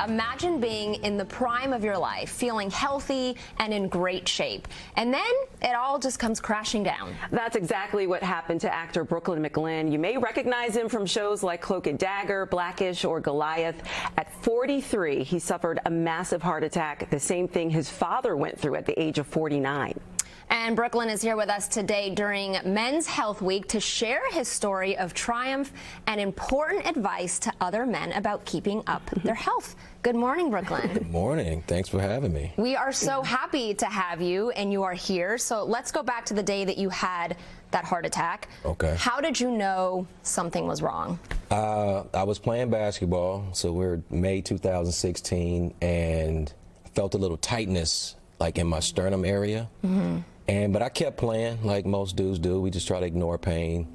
Imagine being in the prime of your life, feeling healthy and in great shape, and then it all just comes crashing down. That's exactly what happened to actor Mclinn. You may recognize him from shows like Cloak and Dagger, Blackish, or Goliath. At 43, he suffered a massive heart attack, the same thing his father went through at the age of 49. And Mclinn is here with us today during Men's Health Week to share his story of triumph and important advice to other men about keeping up their health. Good morning, Mclinn. Good morning. Thanks for having me. We are so happy to have you, and you are here. So let's go back to the day that you had that heart attack. Okay. How did you know something was wrong? I was playing basketball, so we're May 2016, and I felt a little tightness like in my sternum area. But I kept playing like most dudes do. We just try to ignore pain.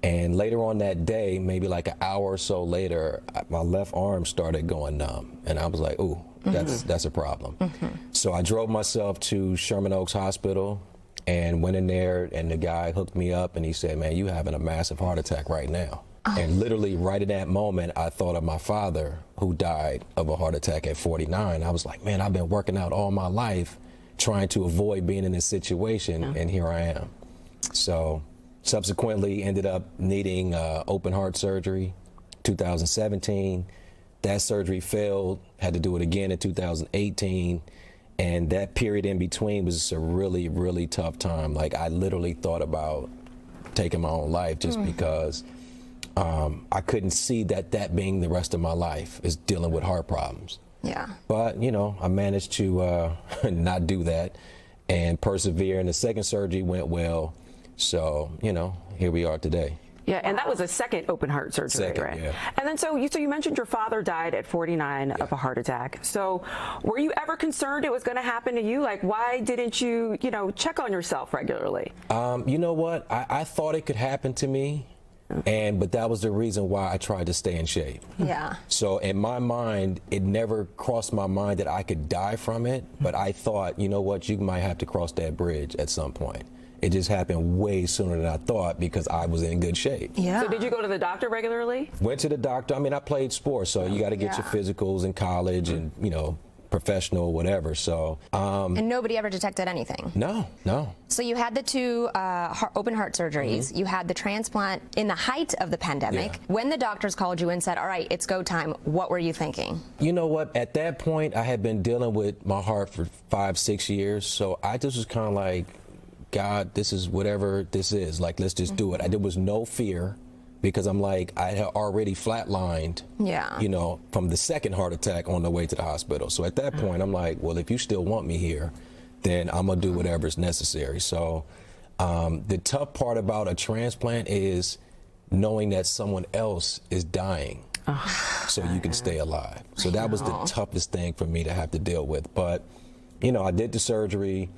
And later on that day, maybe like an hour or so later, my left arm started going numb. And I was like, ooh, that's a problem. So I drove myself to Sherman Oaks Hospital and went in there, and the guy hooked me up and he said, man, you having a massive heart attack right now. And literally right in that moment, I thought of my father who died of a heart attack at 49. I was like, man, I've been working out all my life trying to avoid being in this situation, and here I am. So subsequently ended up needing open heart surgery 2017. That surgery failed, had to do it again in 2018, and that period in between was just a really, really tough time. Like, I literally thought about taking my own life just because I couldn't see that being the rest of my life, is dealing with heart problems. Yeah. But, you know, I managed to not do that and persevere, and the second surgery went well. So, you know, here we are today. Yeah, and that was a second open heart surgery, right? Yeah. And then so you mentioned your father died at 49 of a heart attack. So were you ever concerned it was going to happen to you? Like, why didn't you, check on yourself regularly? You know what? I thought it could happen to me. But that was the reason why I tried to stay in shape. Yeah. So in my mind, it never crossed my mind that I could die from it. But I thought, you know what, you might have to cross that bridge at some point. It just happened way sooner than I thought because I was in good shape. Yeah. So did you go to the doctor regularly? Went to the doctor. I mean, I played sports, so you got to get your physicals in college and, professional, whatever. So. And nobody ever detected anything? No. So you had the two open heart surgeries. You had the transplant in the height of the pandemic. Yeah. When the doctors called you and said, all right, it's go time, what were you thinking? You know what? At that point, I had been dealing with my heart for 5-6 years. So I just was kind of like, God, this is whatever this is. Like, let's just do it. There was no fear because I'm like, I had already flatlined, from the second heart attack on the way to the hospital. So at that point, I'm like, well, if you still want me here, then I'm going to do whatever's necessary. So the tough part about a transplant is knowing that someone else is dying so you can stay alive. So that was the toughest thing for me to have to deal with. But, I did the surgery.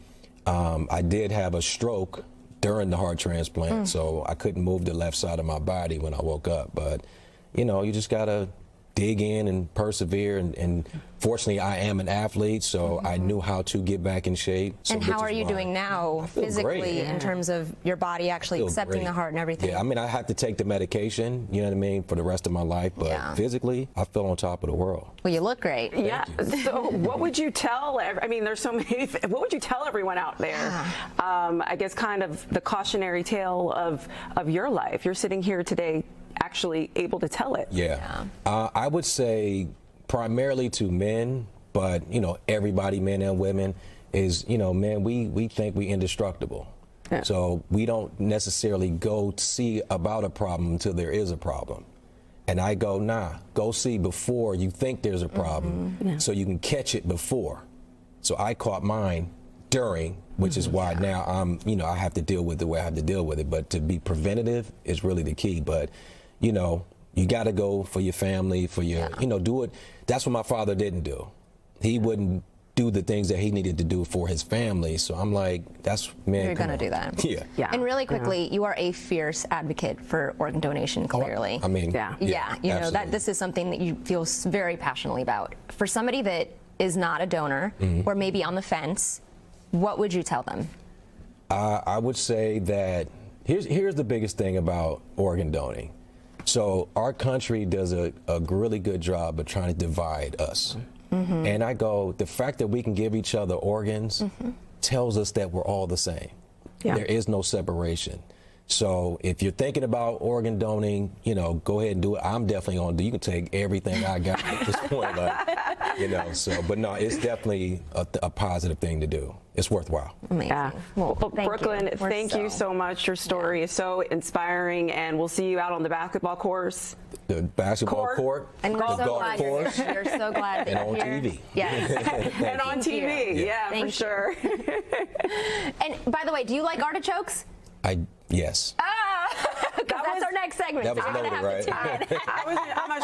I did have a stroke during the heart transplant, so I couldn't move the left side of my body when I woke up. But, you just got to dig in and persevere. And fortunately, I am an athlete, so I knew how to get back in shape. So and how are you doing now physically in terms of your body actually accepting the heart and everything? Yeah, I mean, I have to take the medication, you know what I mean, for the rest of my life. But physically, I feel on top of the world. Well, you look great. Yeah. So what would you tell, there's so many, what would you tell everyone out there? I guess kind of the cautionary tale of your life. You're sitting here today actually able to tell it. Yeah. I would say primarily to men, but, everybody, men and women, is, men, we think we indestructible. Yeah. So we don't necessarily go see about a problem until there is a problem. And I go, nah, go see before you think there's a problem so you can catch it before. So I caught mine during, which is why now I'm, I have to deal with the way I have to deal with it. But to be preventative is really the key. But, you got to go for your family, for your, do it. That's what my father didn't do. He wouldn't do the things that he needed to do for his family. So I'm like, man. You're going to do that. Yeah. And really quickly, you are a fierce advocate for organ donation, clearly. I mean, that this is something that you feel very passionately about. For somebody that is not a donor or maybe on the fence, what would you tell them? I would say that here's the biggest thing about organ donating. So our country does a really good job of trying to divide us. And I go, the fact that we can give each other organs tells us that we're all the same. There is no separation. So if you're thinking about organ donating, you know, go ahead and do it. I'm definitely going to do. You can take everything I got at this point, like, you know. So, but no, it's definitely a positive thing to do. It's worthwhile. Amazing. Yeah. Well, Brooklyn, thank you so much. Your story is so inspiring, and we'll see you out on the basketball course. The basketball court, and we're the so golf glad course, you're so glad that and on you're here. TV. Yes. And on TV. Yeah, for sure. And by the way, do you like artichokes? Yes. Because that's our next segment. That was so you're gonna loaded, have to right? tune in. I'm